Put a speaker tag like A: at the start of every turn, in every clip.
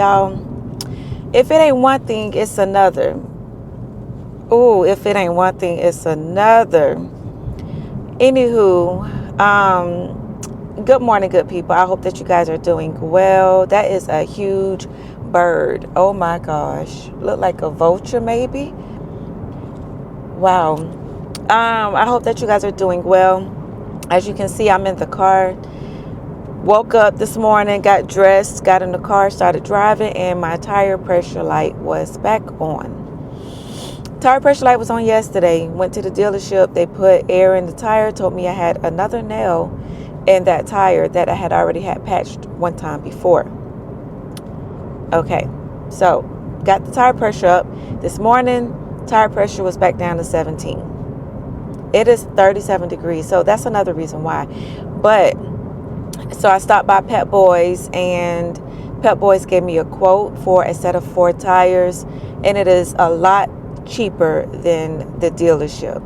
A: y'all, if it ain't one thing, it's another. Oh, if it ain't one thing, it's another. Anywho, good morning, good people. I hope that you guys are doing well. That is a huge bird. Oh my gosh. Look like a vulture maybe. Wow. I hope that you guys are doing well. As you can see, I'm in the car. Woke up this morning, got dressed, got in the car, started driving, and my tire pressure light was back on. Tire pressure light was on yesterday. Went to the dealership. They put air in the tire, told me I had another nail in that tire that I had already had patched one time before. Okay, so got the tire pressure up. This morning, tire pressure was back down to 17. It is 37 degrees, so that's another reason why. But, so I stopped by Pep Boys, and Pep Boys gave me a quote for a set of 4 tires, and it is a lot cheaper than the dealership.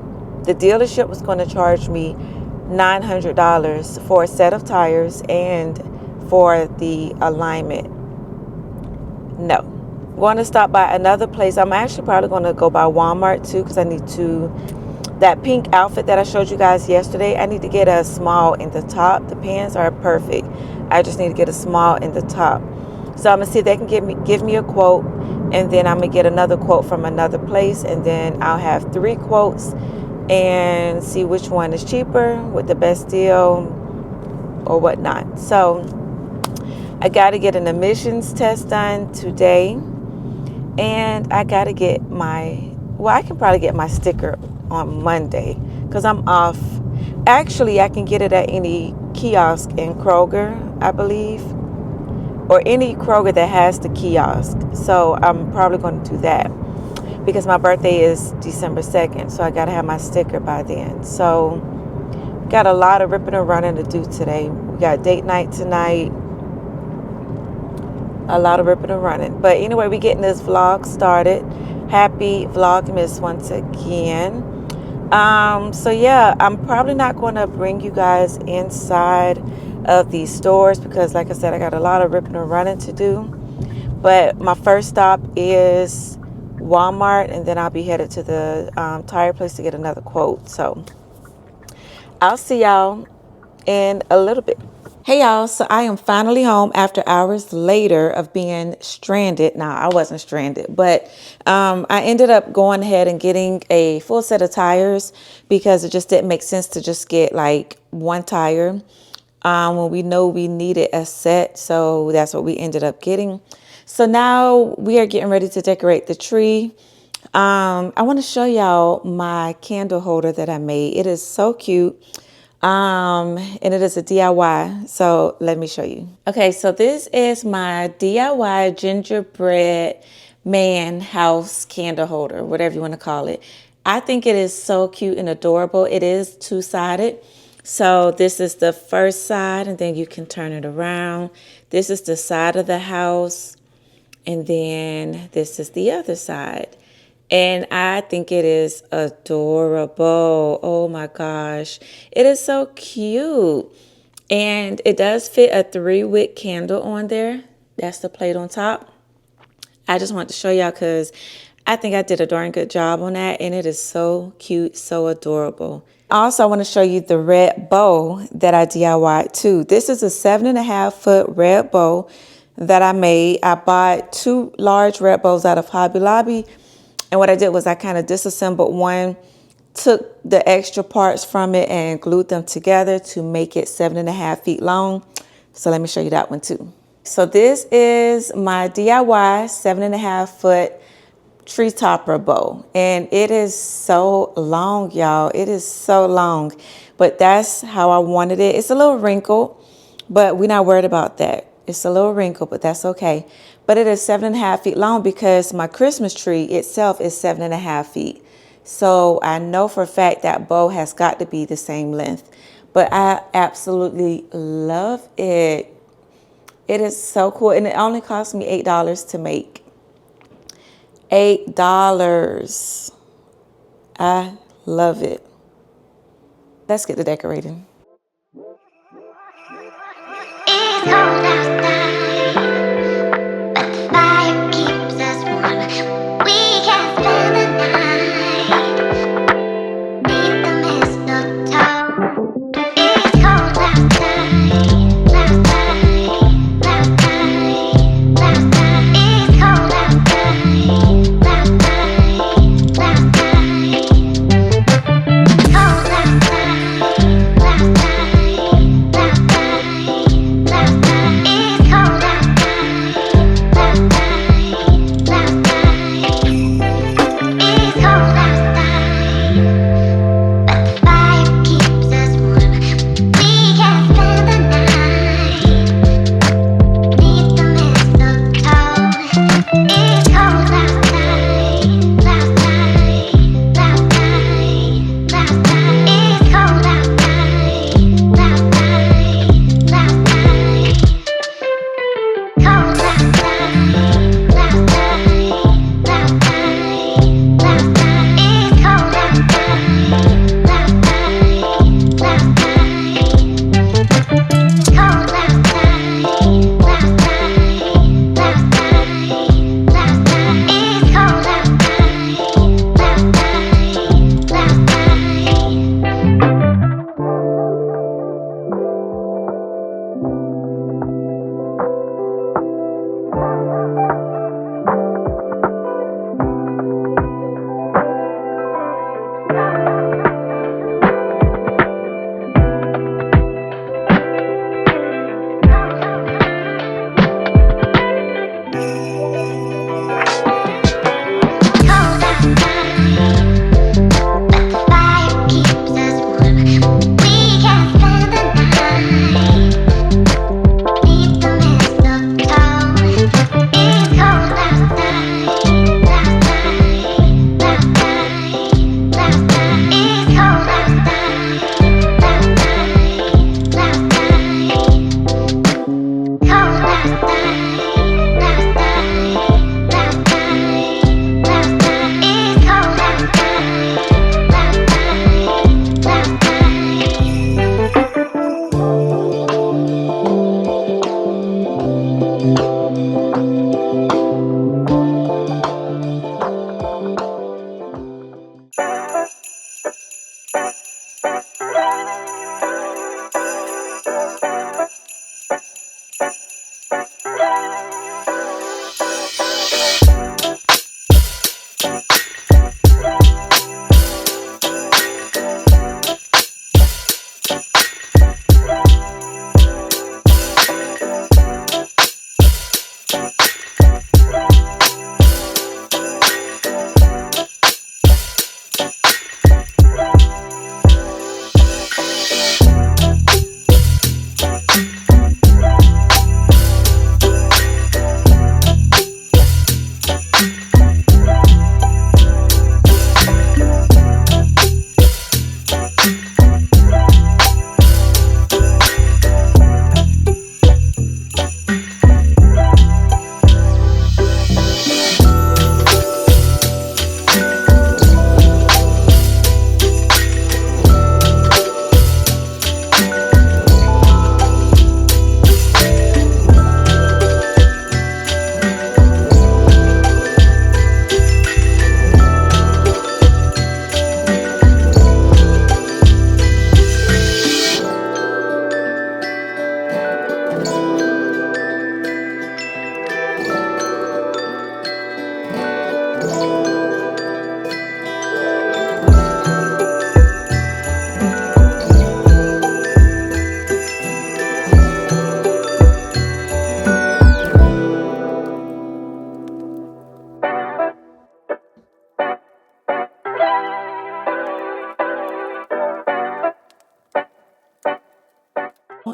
A: The dealership was going to charge me $900 for a set of tires and for the alignment. No. I'm going to stop by another place. I'm actually probably going to go by Walmart too, because I need to, that pink outfit that I showed you guys yesterday, I need to get a small in the top. The pants are perfect. I just need to get a small in the top. So I'm going to see if they can give me a quote, and then I'm going to get another quote from another place, and then I'll have 3 quotes and see which one is cheaper with the best deal or whatnot. So I got to get an emissions test done today, and I got to get I can probably get my sticker on Monday because I'm off. Actually, I can get it at any kiosk in Kroger, I believe, or any Kroger that has the kiosk. So I'm probably going to do that because my birthday is December 2nd, so I got to have my sticker by then. So got a lot of ripping and running to do today. We got date night tonight. A lot of ripping and running. But anyway, we're getting this vlog started. Happy Vlogmas once again. So yeah, I'm probably not going to bring you guys inside of these stores because, like I said, I got a lot of ripping and running to do. But my first stop is Walmart, and then I'll be headed to the tire place to get another quote. So I'll see y'all in a little bit. Hey y'all, so I am finally home after hours later of being stranded. Now, I wasn't stranded, but I ended up going ahead and getting a full set of tires because it just didn't make sense to just get like one tire when we know we needed a set. So that's what we ended up getting. So now we are getting ready to decorate the tree. I want to show y'all my candle holder that I made. It is so cute. And it is a DIY. So let me show you. Okay, so this is my DIY gingerbread man house candle holder, whatever you want to call it. I think it is so cute and adorable. It is 2-sided. So this is the first side, and then you can turn it around. This is the side of the house, and then this is the other side. And I think it is adorable. Oh my gosh. It is so cute. And it does fit a 3-wick candle on there. That's the plate on top. I just wanted to show y'all because I think I did a darn good job on that. And it is so cute, so adorable. Also, I want to show you the red bow that I DIY'd too. This is a 7.5-foot red bow that I made. I bought 2 large red bows out of Hobby Lobby. And what I did was I kind of disassembled one, took the extra parts from it and glued them together to make it 7.5 feet long. So let me show you that one too. So this is my DIY 7.5-foot tree topper bow. And it is so long, y'all. It is so long. But that's how I wanted it. It's a little wrinkled, but we're not worried about that. It's a little wrinkled, but that's okay. But it is 7.5 feet long because my Christmas tree itself is 7.5 feet. So I know for a fact that bow has got to be the same length. But I absolutely love it. It is so cool. And it only cost me $8 to make. $8. I love it. Let's get to decorating. It's cold outside, but the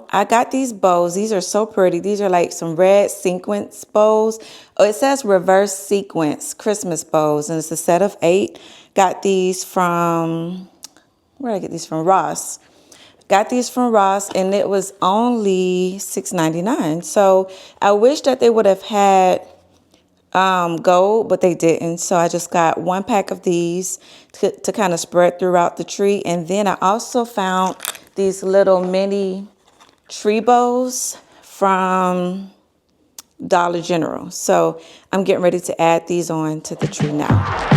A: I got these bows. These are so pretty. These are like some red sequence bows. Oh, it says reverse sequence Christmas bows, and it's a set of 8. Got these from, where did I get these from? Ross. Got these from Ross, and it was only $6.99. So I wish that they would have had gold, but they didn't. So I just got 1 pack of these to kind of spread throughout the tree. And then I also found these little mini tree bows from Dollar General. So I'm getting ready to add these on to the tree now.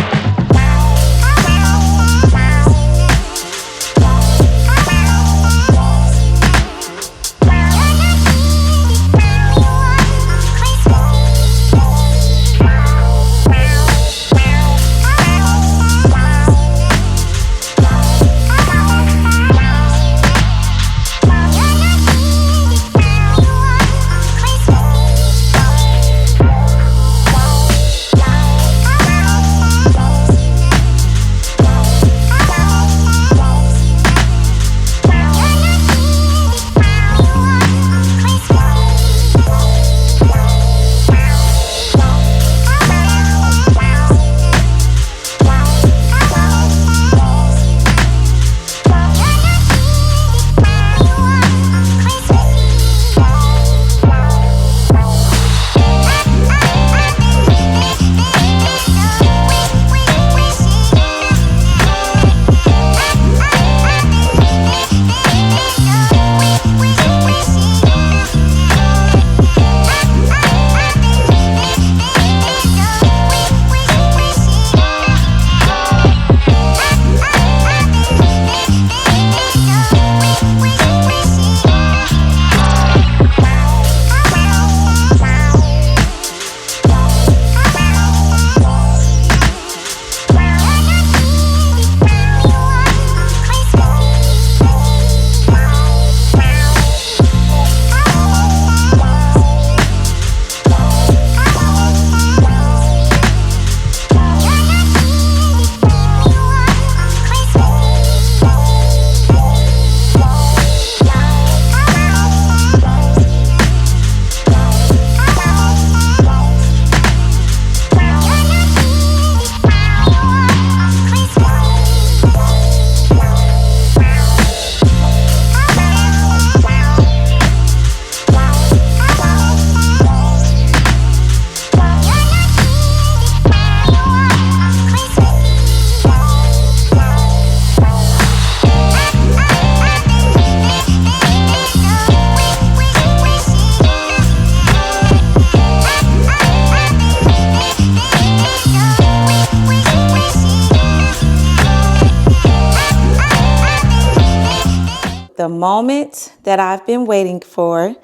A: The moment that I've been waiting for,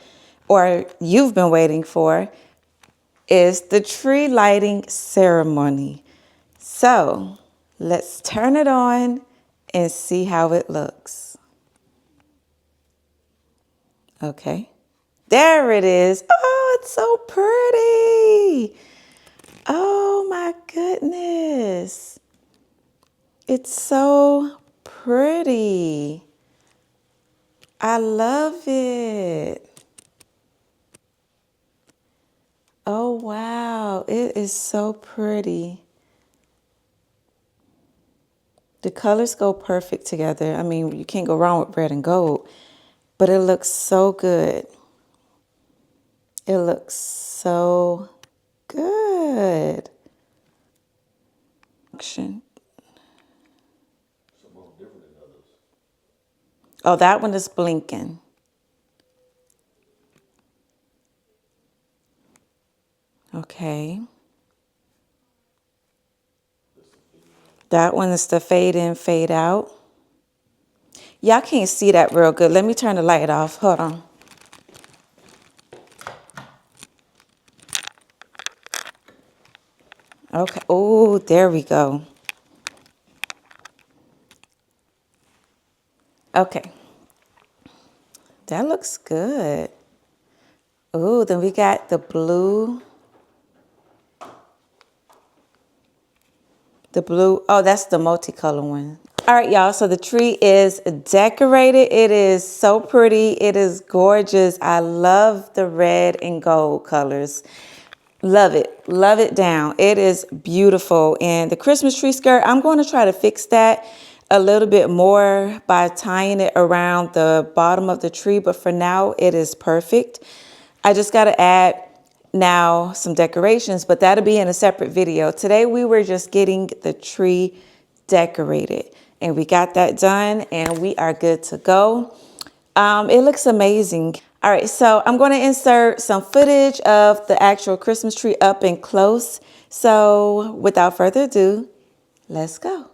A: or you've been waiting for, is the tree lighting ceremony. So let's turn it on and see how it looks. Okay, there it is. Oh, it's so pretty. Oh my goodness. It's so pretty. I love it. Oh, wow. It is so pretty. The colors go perfect together. I mean, you can't go wrong with red and gold, but it looks so good. It looks so good. Oh, that one is blinking. Okay. That one is the fade in, fade out. Y'all can't see that real good. Let me turn the light off. Hold on. Okay. Oh, there we go. Okay. That looks good. Oh, then we got the blue. The blue. Oh, that's the multicolor one. All right, y'all, so the tree is decorated. It is so pretty. It is gorgeous. I love the red and gold colors. Love it. Love it down. It is beautiful. And the Christmas tree skirt, I'm going to try to fix that a little bit more by tying it around the bottom of the tree. But for now, it is perfect. I just got to add now some decorations, but that'll be in a separate video. Today, we were just getting the tree decorated. And we got that done and we are good to go. It looks amazing. All right, so I'm going to insert some footage of the actual Christmas tree up and close. So without further ado, let's go.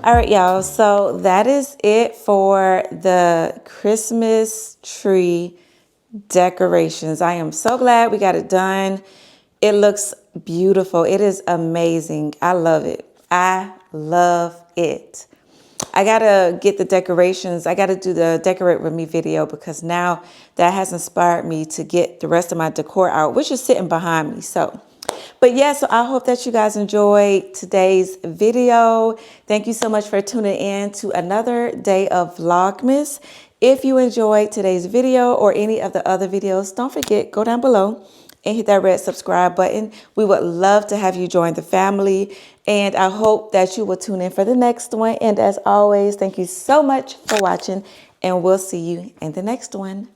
A: All right, y'all, so that is it for the Christmas tree decorations. I am so glad we got it done. It looks beautiful. It is amazing. I love it. I love it. I gotta get the decorations. I gotta do the decorate with me video because now that has inspired me to get the rest of my decor out, which is sitting behind me. But yeah, so I hope that you guys enjoyed today's video. Thank you so much for tuning in to another day of Vlogmas. If you enjoyed today's video or any of the other videos, don't forget, go down below and hit that red subscribe button. We would love to have you join the family. And I hope that you will tune in for the next one. And as always, thank you so much for watching and we'll see you in the next one.